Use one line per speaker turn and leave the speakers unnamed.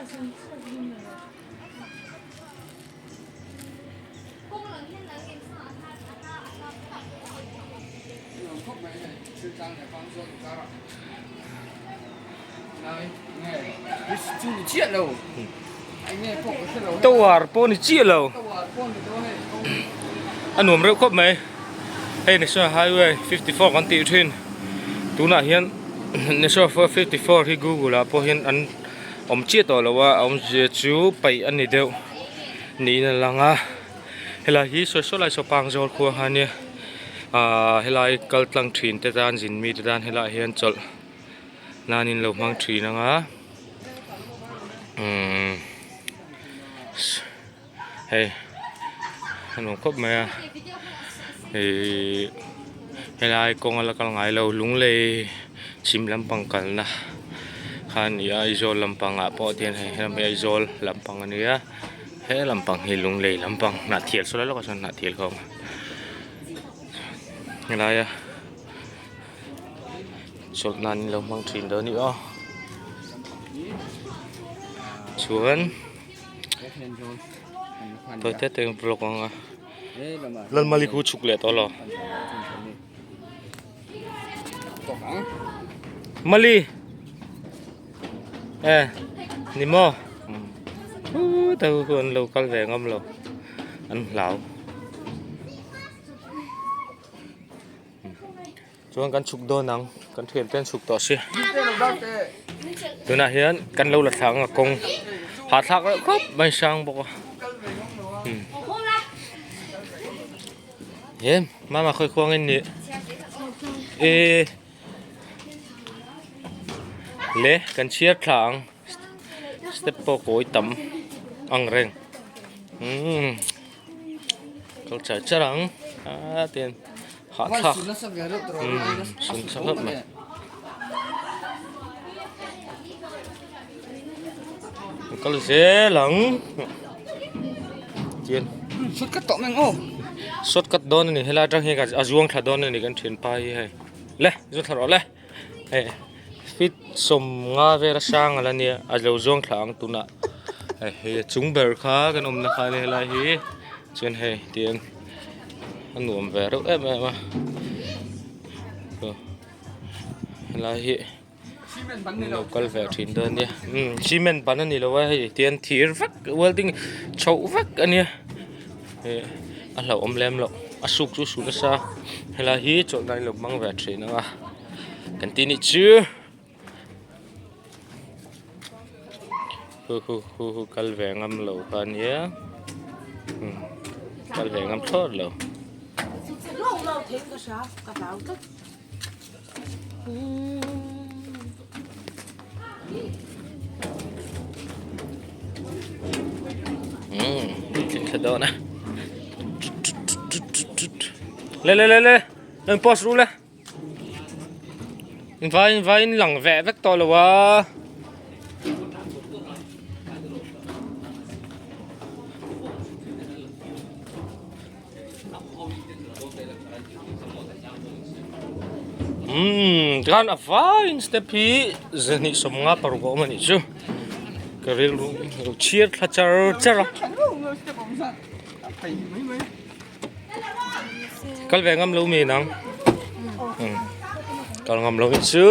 ตัวปนเจี๊ยแล้วอันนู้นเร็วครบไหมเฮ้ย National Highway 54กันตีอุทินตัวน่ะเห็น National 54ที่ Google ละพอเห็นอันอมเจี๊ยต่อแล้วว่าอมเจี๊ยจูไปอันนี้เดียวนี่นั่นละงะเฮลาฮีสวยๆไล่สปางจอลคัวฮันเนี่ยเฮลากัลตังทรีนแต่ด้านจินมีแต่ด้านเฮลาเห็นจอลนานินเรามังทรีนะงะเฮ้ยขนมครบไหมเฮ้ยกงอะไรกันไงเราลุงเลยชิมลำปังกันนะขันยาอิโซลลำปังอ่ะพอเทียนให้ลำอิโซลลำปังอันนี้เฮ้ยลำปังให้ลุงเลยลำปังหน้าเทียนสุดแล้วก็ฉันหน้าเทียนเขาอะไรสุดนั้นเรามังทรีนเดินนี่ชวนตัวเต้เต็มปลอกอ่ะลันมาลิคูชุกเลยตัวละมาลีนี่มั้งตัวคนเราคัลแวงอมเราอันเหลาชวนกันชุกโดนังกันเทียนเป็นชุกต่อสิตัวน่ะเห็นกันเราหลัดทางกงหาทางแล้วครบไม่ช่างบอกว่าเห็นมาค่อยควงเงินนี่เละกันเชียร์ทางสเต็ปโปโกยต่ำอังเร่งเขาจะจรังเตียนหาทางสุนทรไหมก็เลยเสียหลังเจียนสุดกัดต่อแมงโอ้สุดกัดโดนนี่เฮล่าจังเฮกันอาจวงถ้าโดนนี่กันเทียนไปให้เละจุดทะเลาะเละฟิตสมงาเวรช่างอะไรเนี่ยอาจเราจวงทางตุน่ะจุงเบอร์ค้ากันนักอะไรอะไรเฮ้เจียนให้เตียนอันหนุ่มเวรมาอะไรเฮ้เราก็เวรทินเดินเนี่ยซีเมนต์ปันนั่นนี่เราว่าเตียนทีร์ฟักเวลติ้งโชว์ฟักอันเนี้ยอันเราอมเล็มเราสุกสุดซะเฮลาฮีจดได้เราบังเวรทินนะวะกันทีนี้ชื่อกัลแวงอำเรากันเนี่ยกัลแวงอำทอดเรากินขดนะเล่นั่งพอสรู้เลยอินไว้หลังแวะสักตัวเลยวะkan afain stepi zani somnga parugo mani chu karil ru chier thachar chara kal vengam lo mi nang kal ngam lo chu